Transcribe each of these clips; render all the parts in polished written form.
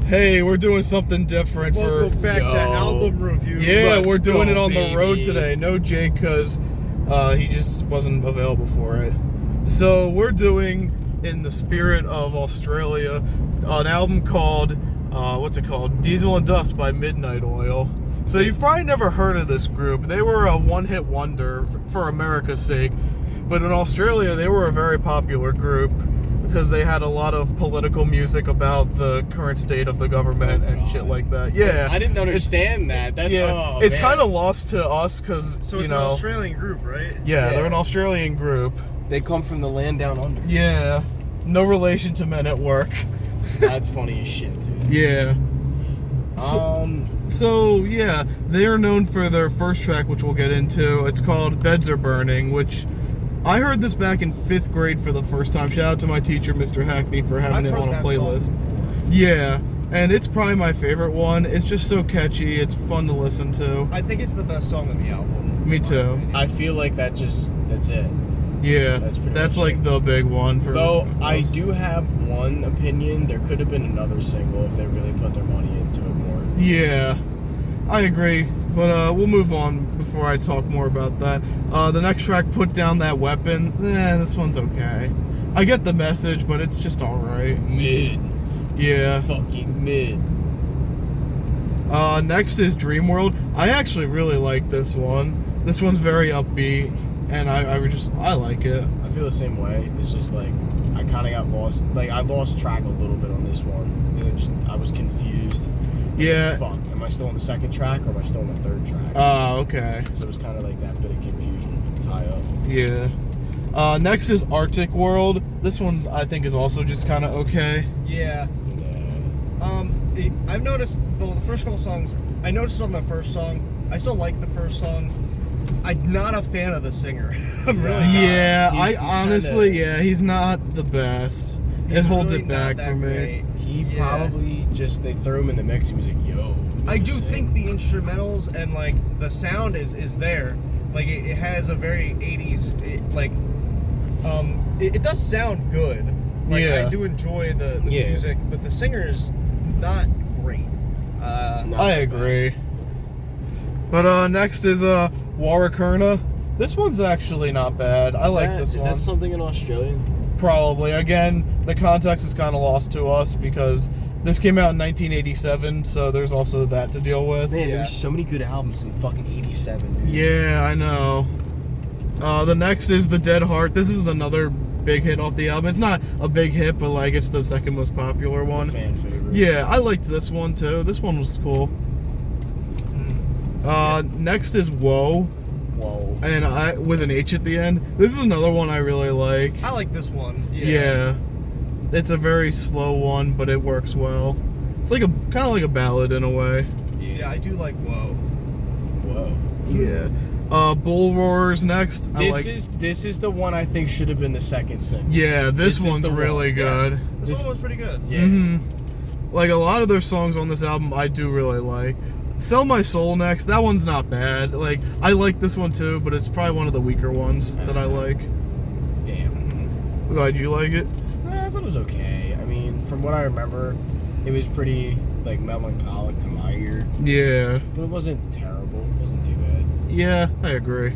Hey, we're doing something different Welcome back to album review. Yeah, Let's we're doing go, it on baby. the road today. No Jake, because he just wasn't available for it. So we're doing, in the spirit of Australia, an album called, what's it called? Diesel and Dust by Midnight Oil. So you've probably never heard of this group. They were a one-hit wonder for America's sake. But in Australia, they were a very popular group because they had a lot of political music about the current state of the government and shit like that. Yeah. I didn't understand that. That's, it's kind of lost to us because, So you it's know. an Australian group, right? Yeah, they're an Australian group. They come from the land down under. Yeah. No relation to Men at Work. That's funny as shit, dude. Yeah. So, yeah, they are known for their first track, which we'll get into. It's called Beds Are Burning, which I heard this back in 5th grade for the first time. Shout out to my teacher, Mr. Hackney, for having I've it heard on a that playlist. song. Yeah, and it's probably my favorite one. It's just so catchy. It's fun to listen to. I think it's the best song on the album. Me in my too. opinion. I feel like that's it. Yeah, That's pretty that's much like it. the big one for Though I us. do have one opinion. There could have been another single if they really put their money into it more. Yeah, I agree. But we'll move on before I talk more about that. The next track, Put Down That Weapon. This one's okay. I get the message, but it's just alright. Mid. Yeah. Fucking mid. Next is Dream World. I actually really like this one. This one's very upbeat, and I like it. I feel the same way. It's just like I kind of got lost. Like I lost track a little bit on this one. I was confused. Yeah. Fuck. Am I still on the second track or am I still on the third track? Oh, okay. So it was kind of like that bit of confusion tie up. Yeah. Next is Arctic World. This one I think is also just kind of okay. Yeah. Yeah. I've noticed the first couple songs. I noticed it on the first song. I still like the first song. I'm not a fan of the singer. I'm really not. Yeah, He's honestly, kinda- he's not the best. He's It holds really it not back that for me. great. He Yeah. probably just they threw him in the mix. He was like, "Yo." I do sing. think the instrumentals and like the sound is there. Like it has a very 80s it does sound good. Like Yeah. I do enjoy the Yeah. music, but the singer is not great. Not I the agree. best. But next is Warakurna. This one's actually not bad. I like this Is one. that something in Australian? Probably. Again, the context is kind of lost to us because this came out in 1987, so there's also that to deal with. Man, Yeah. there's so many good albums in fucking '87, dude. Yeah, I know. The next is The Dead Heart. This is another big hit off the album. It's not a big hit, but like it's the second most popular one. Fan favorite. Yeah, I liked this one too. This one was cool. Next is Whoa, Whoa. and I with an H at the end. This is another one I really like. I like this one. Yeah. It's a very slow one, but it works well. It's like kind of like a ballad in a way. Yeah, I do like Whoa. Whoa. Yeah. Bull Roar's next. This is the one I think should have been the second single. Yeah, this this is one's the one, really yeah. good. This one was pretty good. Yeah. hmm Like a lot of their songs on this album, I do really like. Sell My Soul next. That one's not bad. Like I like this one too, but it's probably one of the weaker ones that I like. Damn. Why'd you like it? I thought it was okay. I mean, from what I remember, it was pretty like melancholic to my ear, Yeah. but it wasn't terrible. It wasn't too bad. Yeah, I agree.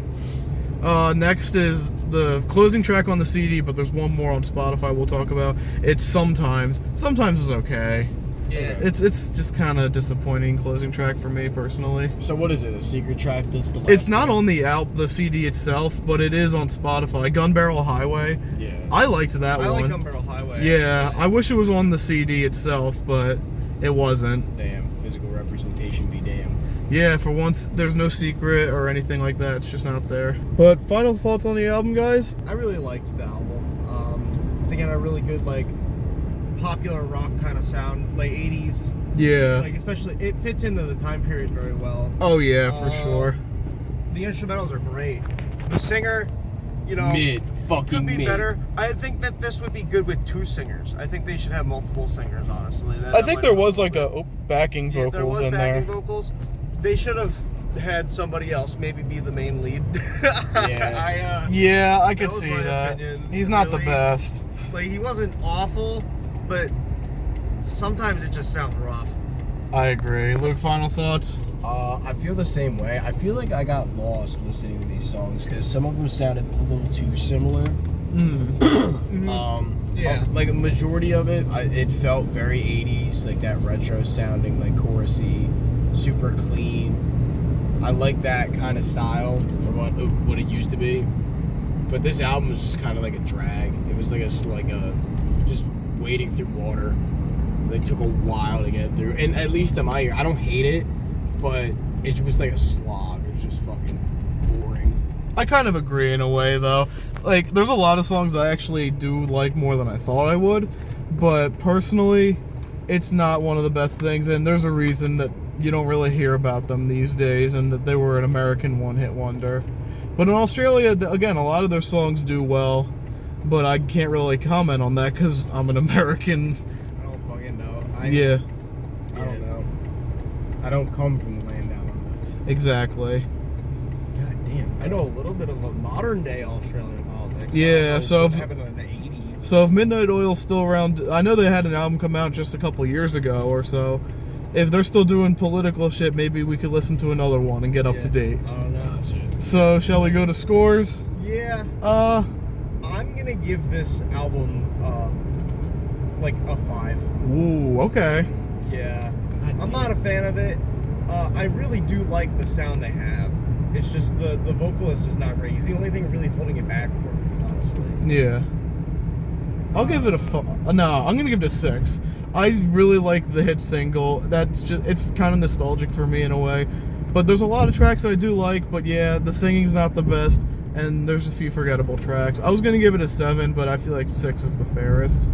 Next is the closing track on the CD, but there's one more on Spotify we'll talk about. It's Sometimes. Sometimes is okay. Yeah. It's just kind of disappointing closing track for me personally. So what is it? A secret track? That's the last It's not one? on the CD itself, but it is on Spotify. Gun Barrel Highway. Yeah. I liked that I one. like Gun Barrel Highway. Yeah, I wish it was on the CD itself, but it wasn't. Damn. Physical representation be damned. Yeah, for once, there's no secret or anything like that. It's just not there. But final thoughts on the album, guys? I really liked the album. They got a really good like popular rock kind of sound, like 80s. Yeah. Like especially it fits into the time period very well. Oh yeah, for sure. The instrumentals are great. The singer, you know, Mid. Fucking could be mid. better. I think that this would be good with two singers. I think they should have multiple singers, honestly. I think there was like a backing there vocals was in backing there. vocals. They should have had somebody else maybe be the main lead. Yeah. Yeah, I could That was see my that. opinion, He's not the really. best. Like he wasn't awful, but sometimes it just sounds rough. I agree. Luke, final thoughts? I feel the same way. I feel like I got lost listening to these songs because some of them sounded a little too similar. Yeah. Like a majority of it, it felt very 80s, like that retro sounding, like chorusy, super clean. I like that kind of style, or what it used to be. But this album was just kind of like a drag. It was like a just wading through water. Like took a while to get through, and at least in my ear, I don't hate it, but it was like a slog. It was just fucking boring. I kind of agree in a way, though. Like, there's a lot of songs I actually do like more than I thought I would, but personally, it's not one of the best things, and there's a reason that you don't really hear about them these days, and that they were an American one-hit wonder. But in Australia, again, a lot of their songs do well, but I can't really comment on that because I'm an American. I don't fucking know. Yeah, I don't know. I don't come from the land down under. exactly. God damn. I know a little bit of a modern day Australian politics. Yeah, I don't know so what if- happened in the 80s. So if Midnight Oil's still around, I know they had an album come out just a couple years ago or so. If they're still doing political shit, maybe we could listen to another one and get up to date. I don't know. So shall we go to scores? Yeah, Uh, I'm gonna give this album like a 5. ooh, okay. Yeah, I'm not a fan of it. I really do like the sound they have. It's just the vocalist is not great. He's the only thing really holding it back for me, honestly. Yeah. I'll give it a no, I'm gonna give it a 6. I really like the hit single. It's kind of nostalgic for me in a way. But there's a lot of tracks I do like, but yeah, the singing's not the best, and there's a few forgettable tracks. I was gonna give it a 7, but I feel like 6 is the fairest.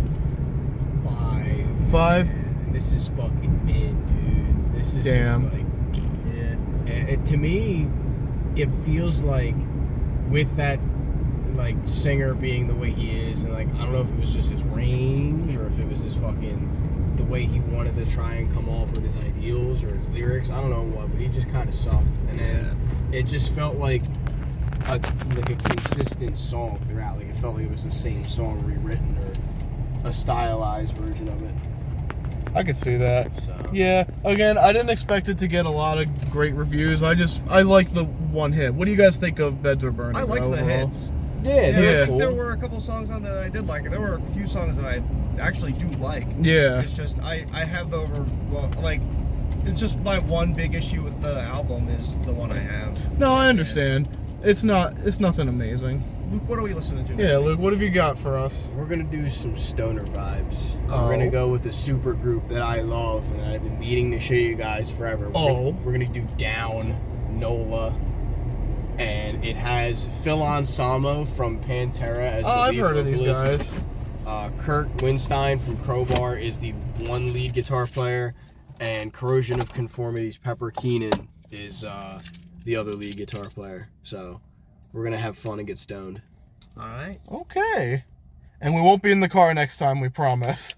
5. 5? This is fucking mid, dude. This is Damn. just like, Yeah. to me, it feels like with that like singer being the way he is, and like I don't know if it was just his range or if it was his fucking the way he wanted to try and come off with his ideals or his lyrics. I don't know what, but he just kind of sucked. And then it just felt like a consistent song throughout. Like it felt like it was the same song rewritten or a stylized version of it. I could see that. So Yeah, again, I didn't expect it to get a lot of great reviews. I like the one hit. What do you guys think of Beds Are Burning? I liked the overall? hits. yeah, they were cool. There were a couple songs on that I did like. There were a few songs that I actually do like. Yeah. It's just I have it's just my one big issue with the album is the one I have. No, I understand. It's nothing amazing. Luke, what are we listening to? Yeah, Luke, what have you got for us? We're gonna do some stoner vibes. Oh. We're gonna go with a super group that I love and that I've been meaning to show you guys forever. We're gonna do Down, NOLA, and it has Phil Anselmo from Pantera as the Oh, I've lead heard of these vocalist. guys. Kurt Winstein from Crowbar is the one lead guitar player, and Corrosion of Conformity's Pepper Keenan is the other lead guitar player. So we're gonna have fun and get stoned. All right. Okay. And we won't be in the car next time, we promise.